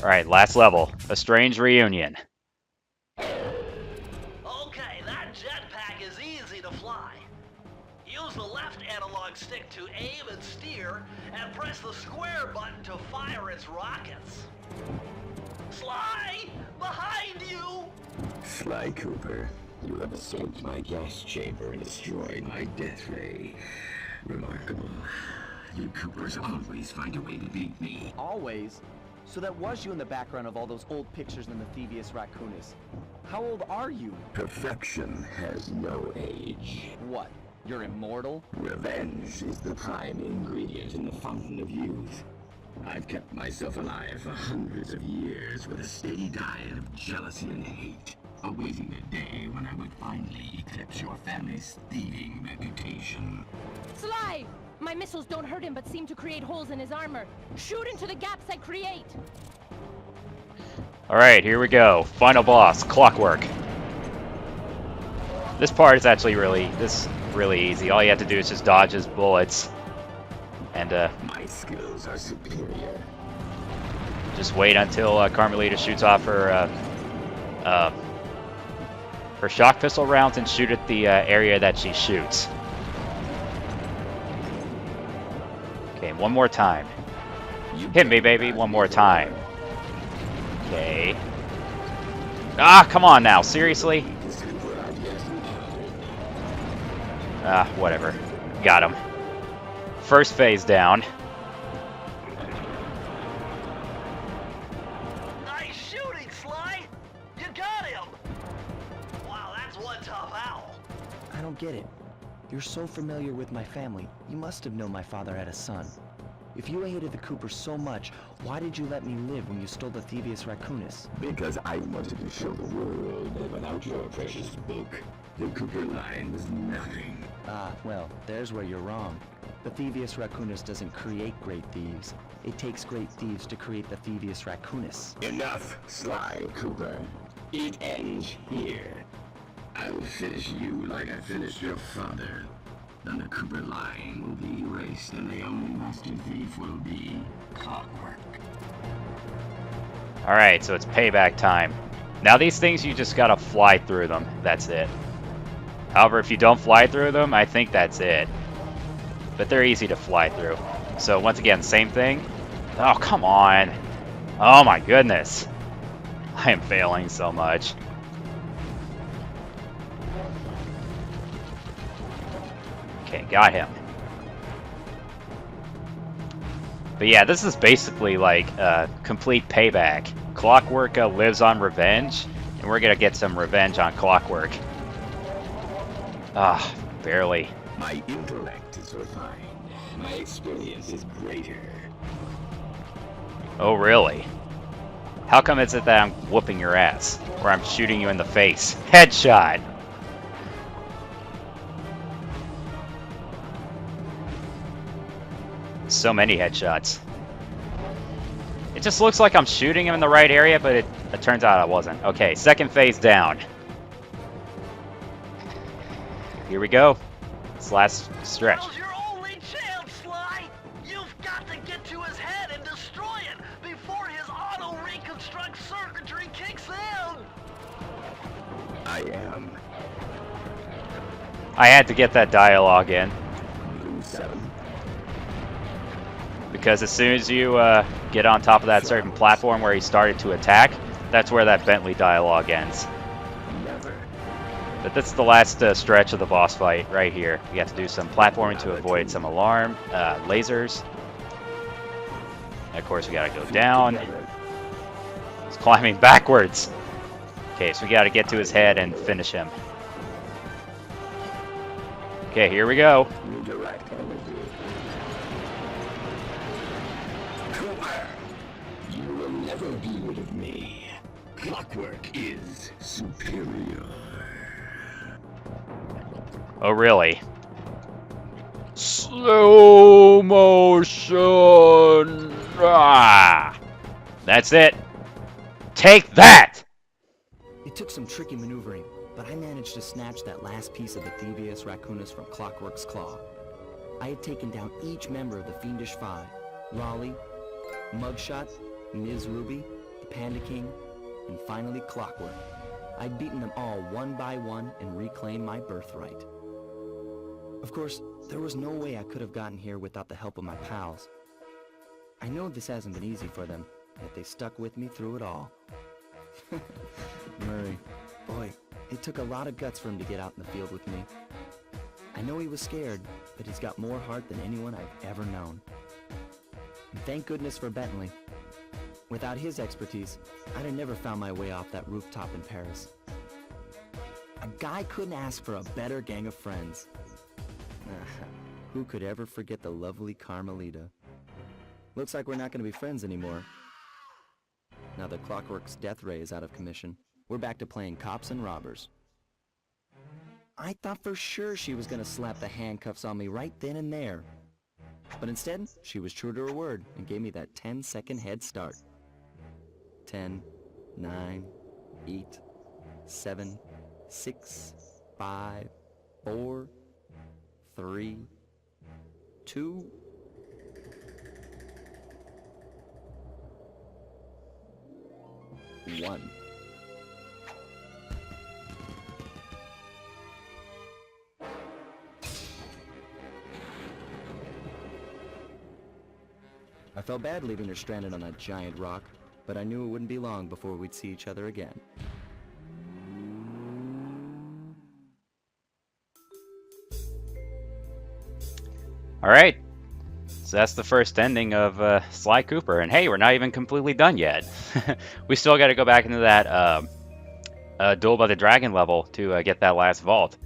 Alright, last level. A strange reunion. Okay, that jetpack is easy to fly. Use the left analog stick to aim and steer, and press the square button to fire its rockets. Sly! Behind you! Sly Cooper, you have escaped my gas chamber and destroyed my death ray. Remarkable. You Coopers always find a way to beat me. Always? So that was you in the background of all those old pictures in the Thieveius Raccoonus. How old are you? Perfection has no age. What? You're immortal? Revenge is the prime ingredient in the fountain of youth. I've kept myself alive for hundreds of years with a steady diet of jealousy and hate, awaiting the day when I would finally eclipse your family's thieving reputation. Sly! My missiles don't hurt him but seem to create holes in his armor. Shoot into the gaps I create! Alright, here we go. Final boss, Clockwerk. This part is actually really easy. All you have to do is just dodge his bullets. And my skills are superior. just wait until Carmelita shoots off her shock pistol rounds and shoot at the area that she shoots. Okay, one more time. Hit me, baby, one more time. Okay. Ah, come on now, seriously? Ah, whatever. Got him. First phase down. Nice shooting, Sly! You got him! Wow, that's one tough owl. I don't get it. You're so familiar with my family. You must have known my father had a son. If you hated the Coopers so much, why did you let me live when you stole the Thieveius Raccoonus? Because I wanted to show the world that without your precious book, the Cooper line was nothing. Ah, well, there's where you're wrong. The Thieveius Raccoonus doesn't create great thieves. It takes great thieves to create the Thieveius Raccoonus. Enough, Sly Cooper. It ends here. I will finish you like I finished your father. Then the Cooper line will be erased, and the only master thief will be Clockwerk. Alright, so it's payback time. Now these things, you just gotta fly through them. That's it. However, if you don't fly through them, I think that's it. But they're easy to fly through. So once again, same thing. Oh, come on. Oh my goodness. I am failing so much. Okay, got him. But yeah, this is basically like complete payback. Clockwerk lives on revenge, and we're gonna get some revenge on Clockwerk. Ah, barely. My intellect is refined. My experience is greater. Oh, really? How come it's that I'm whooping your ass, or I'm shooting you in the face? Headshot! So many headshots. It just looks like I'm shooting him in the right area, but it turns out I wasn't. Okay, second phase down. Here we go. This last stretch. Now's your only chance, Sly! You've got to get to his head and destroy it before his auto-reconstruct circuitry kicks in! I am I had to get that dialogue in, Blue 7. because as soon as you get on top of that certain platform where he started to attack, that's where that Bentley dialogue ends. Never. But that's the last stretch of the boss fight right here. We have to do some platforming to avoid some alarm, lasers. And of course, we gotta go down. He's climbing backwards. Okay, so we gotta get to his head and finish him. Okay, here we go. Redirect energy. Cooper! You will never be rid of me. Clockwerk is superior. Oh, really? Slow motion. Ah, that's it. Take that. It took some tricky maneuvering, but I managed to snatch that last piece of the Thieveius Raccoonus from Clockwerk's claw. I had taken down each member of the Fiendish Five: Raleigh, Mugshot, Ms. Ruby, the Panda King, and finally Clockwerk. I'd beaten them all one by one and reclaimed my birthright. Of course, there was no way I could have gotten here without the help of my pals. I know this hasn't been easy for them, yet they stuck with me through it all. Murray, boy, it took a lot of guts for him to get out in the field with me. I know he was scared, but he's got more heart than anyone I've ever known. And thank goodness for Bentley. Without his expertise, I'd have never found my way off that rooftop in Paris. A guy couldn't ask for a better gang of friends. Who could ever forget the lovely Carmelita? Looks like we're not going to be friends anymore. Now that Clockwerk's death ray is out of commission, we're back to playing cops and robbers. I thought for sure she was going to slap the handcuffs on me right then and there. But instead, she was true to her word and gave me that 10-second head start. 10, 9, 8, 7, 6, 5, 4, 3, 2... 1. I felt bad leaving her stranded on that giant rock, but I knew it wouldn't be long before we'd see each other again. Alright, so that's the first ending of Sly Cooper, and hey, we're not even completely done yet. We still got to go back into that Duel by the Dragon level to get that last vault.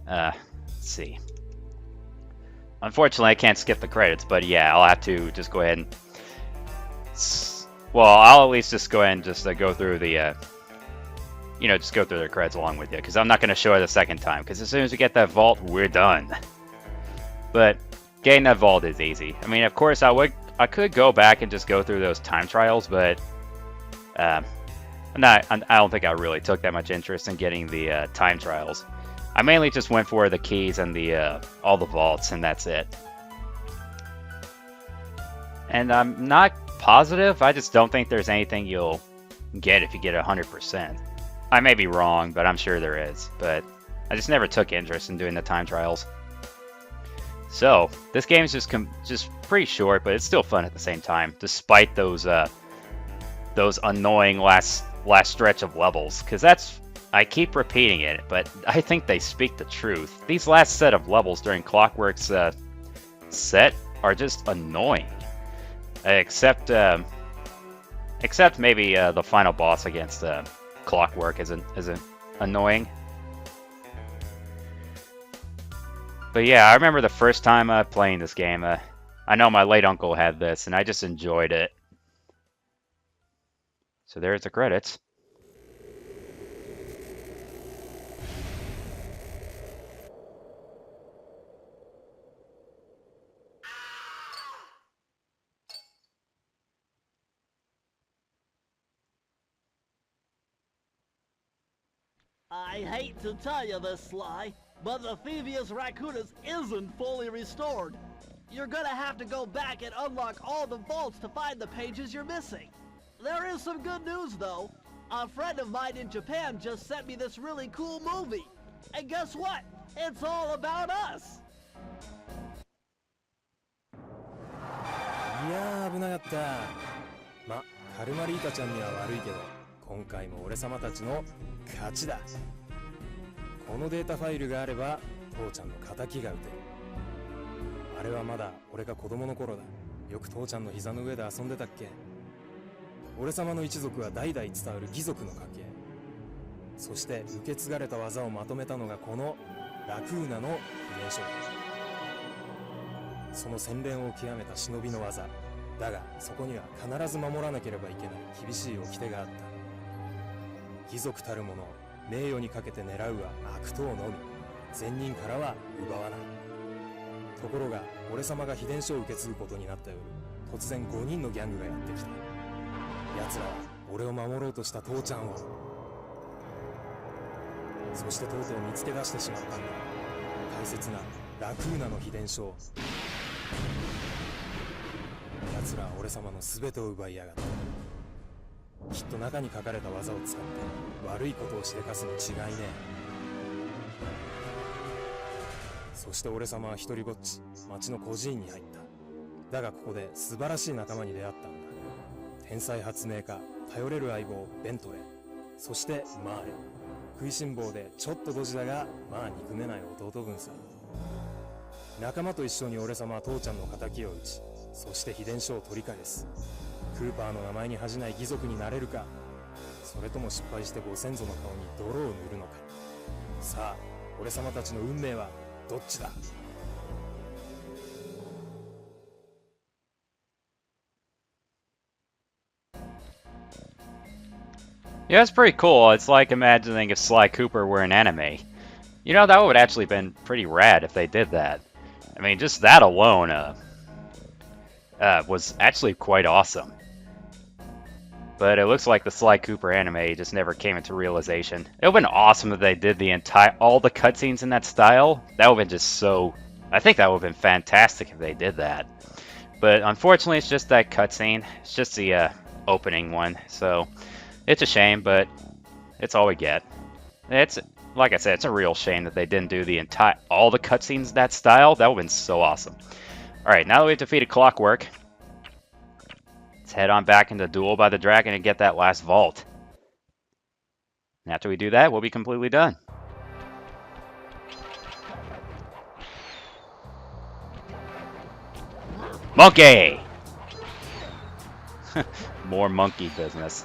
Let's see. Unfortunately, I can't skip the credits, but yeah, I'll have to just go ahead and... Well, I'll at least just go ahead and just go through the... you know, just go through the credits along with you, because I'm not going to show it the second time, because as soon as we get that vault, we're done. But getting that vault is easy. I mean, of course, I could go back and just go through those time trials, but... I don't think I really took that much interest in getting the time trials. I mainly just went for the keys and the all the vaults, and that's it. And I'm not positive. I just don't think there's anything you'll get if you get 100%. I may be wrong, but I'm sure there is. But I just never took interest in doing the time trials. So this game is just pretty short, but it's still fun at the same time, despite those annoying last stretch of levels. Because I keep repeating it, but I think they speak the truth. These last set of levels during Clockwerk's set are just annoying. Except maybe the final boss against Clockwerk isn't annoying. But yeah, I remember the first time playing this game. I know my late uncle had this, and I just enjoyed it. So there's the credits. I hate to tell you this, Sly, but the Thieveius Raccoonus isn't fully restored. You're gonna have to go back and unlock all the vaults to find the pages you're missing. There is some good news, though. A friend of mine in Japan just sent me this really cool movie. And guess what? It's all about us! いやー危なかった。ま、カルマリータちゃんには悪いけど、今回も俺様たちの勝ちだ。このデータファイルがあれば父ちゃんの仇が撃てる。あれはまだ俺が子供の頃だ。よく父ちゃんの膝の上で遊んでたっけ。俺様の一族は代々伝わる義族の家系。そして受け継がれた技をまとめたのがこのラクーナの秘伝書だ。その洗練を極めた忍びの技だが、そこには必ず守らなければいけない厳しい掟があった。義族たる者、名誉にかけて狙うは悪党のみ、善人からは奪わない。ところが俺様が秘伝書を受け継ぐことになった夜、突然5人のギャングがやってきた。奴らは俺を守ろうとした父ちゃんを、そしてとうとう見つけ出してしまったんだ。大切なラクーナの秘伝書を。奴らは俺様の全てを奪いやがった。きっと中に書かれた技を使って悪いことをしでかすに違いねえ。そして俺様は一人ぼっち町の孤児院に入った。だがここで素晴らしい仲間に出会ったんだ。天才発明家、頼れる相棒ベントレー、そしてマーレ。食いしん坊でちょっとドジだがまあ憎めない弟分さ。仲間と一緒に俺様は父ちゃんの仇を討ち、そして秘伝書を取り返す。クーパーの名前に恥じない義族になれるか、それとも失敗してご先祖の顔に泥を塗るのか。さあ俺様たちの運命はどっちだ。Yeah, it's pretty cool. It's like imagining if Sly Cooper were an anime. You know, that would actually been pretty rad if they did that. I mean, just that alone was actually quite awesome. But it looks like the Sly Cooper anime just never came into realization. It would have been awesome if they did all the cutscenes in that style. That would have been just so... I think that would have been fantastic if they did that. But unfortunately, it's just that cutscene. It's just the opening one. So, it's a shame, but it's all we get. It's... Like I said, it's a real shame that they didn't do all the cutscenes in that style. That would have been so awesome. Alright, now that we've defeated Clockwerk, let's head on back into Duel by the Dragon and get that last vault. And after we do that, we'll be completely done. Monkey! More monkey business.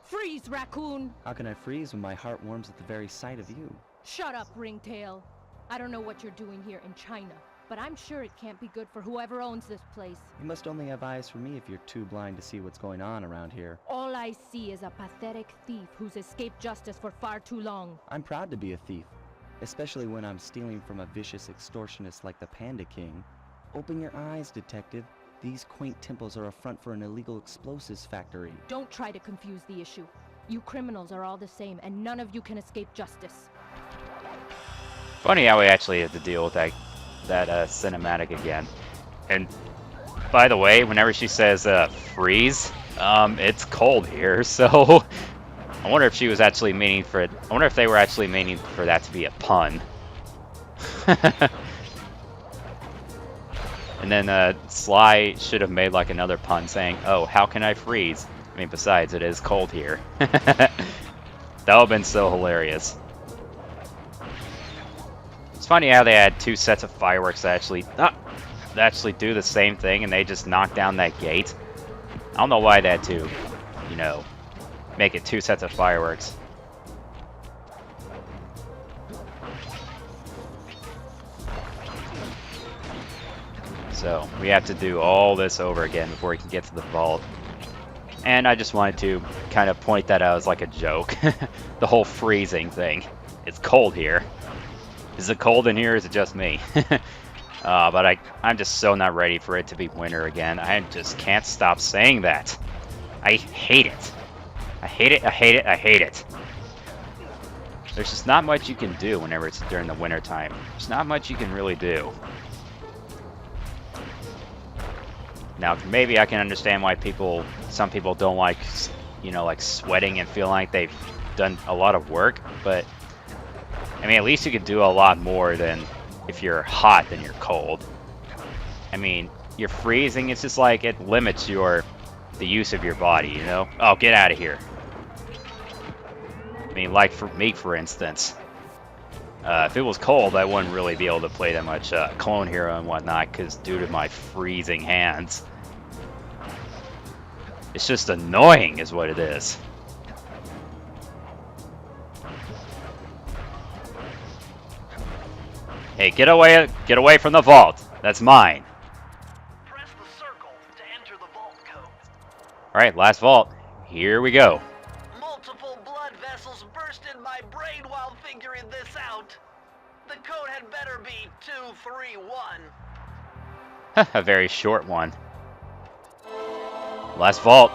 Freeze, raccoon! How can I freeze when my heart warms at the very sight of you? Shut up, Ringtail. I don't know what you're doing here in China, but I'm sure it can't be good for whoever owns this place. You must only have eyes for me if you're too blind to see what's going on around here. All I see is a pathetic thief who's escaped justice for far too long. I'm proud to be a thief, especially when I'm stealing from a vicious extortionist like the Panda King. Open your eyes, detective. These quaint temples are a front for an illegal explosives factory. Don't try to confuse the issue. You criminals are all the same, and none of you can escape justice. Funny how we actually have to deal with that cinematic again. And by the way, whenever she says freeze, it's cold here, so I wonder if she was actually meaning for it. I wonder if they were actually meaning for that to be a pun. And then Sly should have made like another pun saying, "Oh, how can I freeze?" I mean, besides, it is cold here. That would have been so hilarious. It's funny how they had two sets of fireworks that actually do the same thing, and they just knock down that gate. I don't know why they had to, you know, make it two sets of fireworks. So we have to do all this over again before we can get to the vault. And I just wanted to kind of point that out as like a joke. The whole freezing thing. It's cold here. Is it cold in here or is it just me? But I'm just so not ready for it to be winter again. I just can't stop saying that. I hate it. I hate it, I hate it, I hate it. There's just not much you can do whenever it's during the winter time. There's not much you can really do. Now, maybe I can understand why some people don't like, you know, like sweating and feel like they've done a lot of work, but I mean, at least you can do a lot more than if you're hot than you're cold. I mean, you're freezing, it's just like it limits the use of your body, you know? Oh, get out of here. I mean, like for me, for instance, if it was cold, I wouldn't really be able to play that much Clone Hero and whatnot, because due to my freezing hands. It's just annoying is what it is. Hey, get away from the vault. That's mine. Press the circle to enter the vault code. Alright, last vault. Here we go. Multiple blood vessels burst in my brain while figuring this out. The code had better be 231. A very short one. Last vault.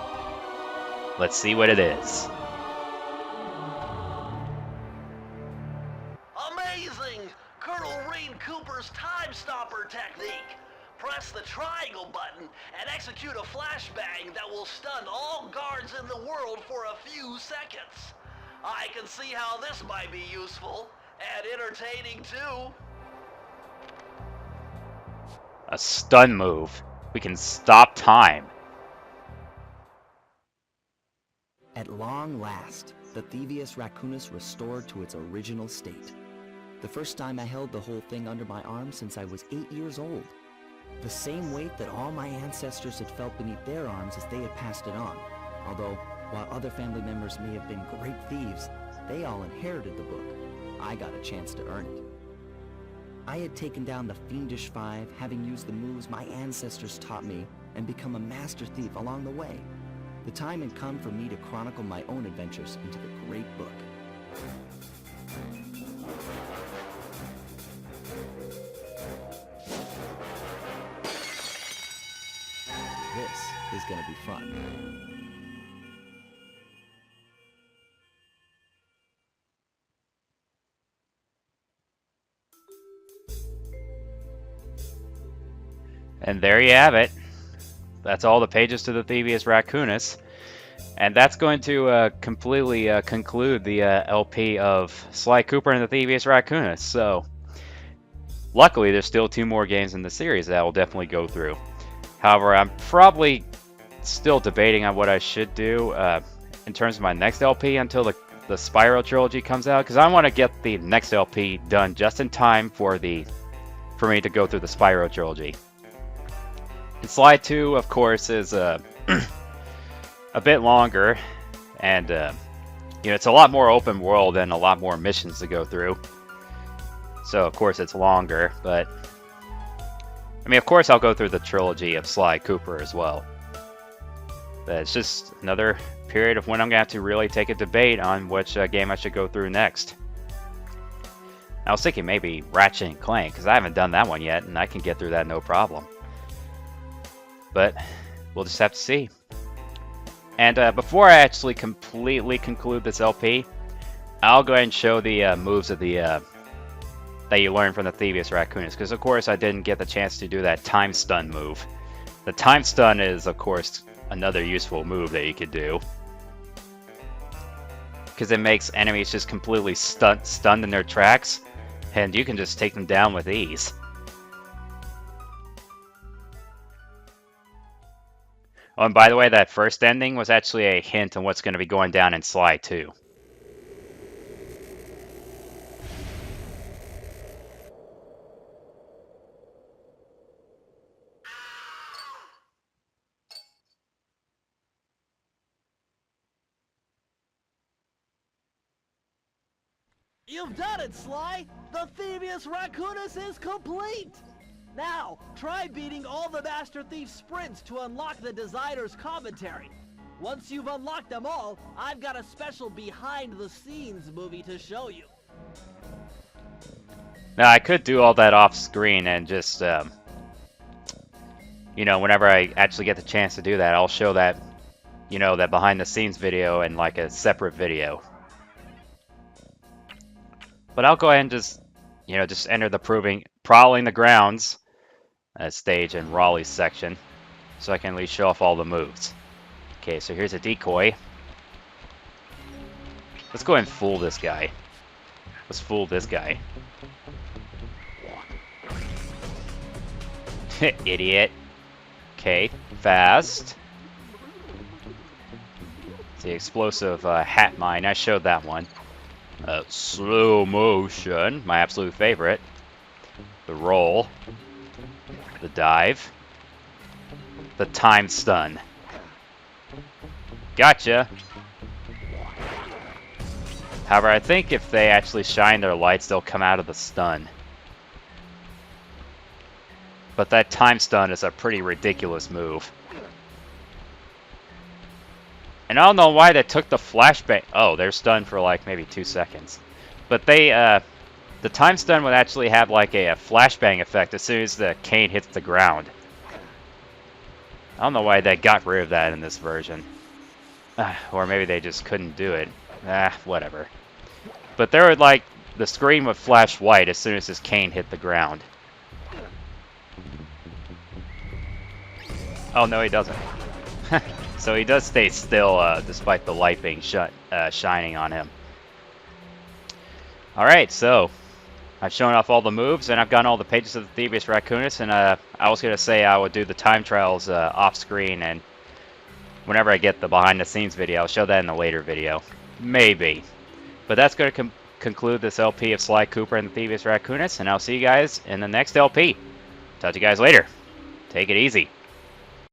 Let's see what it is. Amazing! Colonel Rain Cooper's time stopper technique. Press the triangle button and execute a flashbang that will will stun all guards in the world for a few seconds. I can see how this might be useful and entertaining too. A stun move. We can stop time. At long last, the Thieveius Raccoonus restored to its original state. The first time I held the whole thing under my arm since I was 8 years old. The same weight that all my ancestors had felt beneath their arms as they had passed it on. Although, while other family members may have been great thieves, they all inherited the book. I got a chance to earn it. I had taken down the Fiendish Five, having used the moves my ancestors taught me, and become a master thief along the way. The time had come for me to chronicle my own adventures into the great book. This is gonna be fun. And there you have it. That's all the pages to the Thieveius Raccoonus. And that's going to completely conclude the LP of Sly Cooper and the Thieveius Raccoonus. So, luckily, there's still 2 more games in the series that will definitely go through. However, I'm probably still debating on what I should do in terms of my next LP until the Spyro trilogy comes out, because I want to get the next LP done just in time for me to go through the Spyro trilogy. And Sly 2, of course, is a bit longer, and it's a lot more open world and a lot more missions to go through. So, of course, it's longer, but I mean, of course, I'll go through the trilogy of Sly Cooper as well. But it's just another period of when I'm going to have to really take a debate on which game I should go through next. I was thinking maybe Ratchet and Clank, because I haven't done that one yet, and I can get through that no problem. But we'll just have to see. And before I actually completely conclude this LP, I'll go ahead and show the moves of the that you learn from the Thieveius Raccoonus, because of course I didn't get the chance to do that time stun move. The time stun is, of course, another useful move that you could do, because it makes enemies just completely stunned in their tracks, and you can just take them down with ease. Oh, and by the way, that first ending was actually a hint on what's going to be going down in Sly 2. You've done it, Sly! The Thieveius Raccoonus is complete! Now, try beating all the Master Thief sprints to unlock the designer's commentary. Once you've unlocked them all, I've got a special behind-the-scenes movie to show you. Now, I could do all that off-screen and just, whenever I actually get the chance to do that, I'll show that, that behind-the-scenes video in, like, a separate video. But I'll go ahead and just enter the prowling the grounds stage in Raleigh's section, so I can at least show off all the moves. Okay, so here's a decoy. Let's go ahead and fool this guy. Let's fool this guy. Idiot. Okay, fast. It's the explosive hat mine. I showed that one. Slow motion, my absolute favorite. The roll. The dive. The time stun. Gotcha. However, I think if they actually shine their lights, they'll come out of the stun. But that time stun is a pretty ridiculous move. And I don't know why they took the flashbang. Oh, they're stunned for like maybe 2 seconds. But the time stun would actually have like a flashbang effect as soon as the cane hits the ground. I don't know why they got rid of that in this version. Or maybe they just couldn't do it. Whatever. But there would like, the screen would flash white as soon as his cane hit the ground. Oh no, he doesn't. So he does stay still despite the light being shining on him. Alright, so I've shown off all the moves, and I've gotten all the pages of the Thieveius Raccoonus, and I was going to say I would do the time trials off screen, and whenever I get the behind the scenes video, I'll show that in a later video. Maybe. But that's going to conclude this LP of Sly Cooper and the Thieveius Raccoonus, and I'll see you guys in the next LP. Talk to you guys later. Take it easy.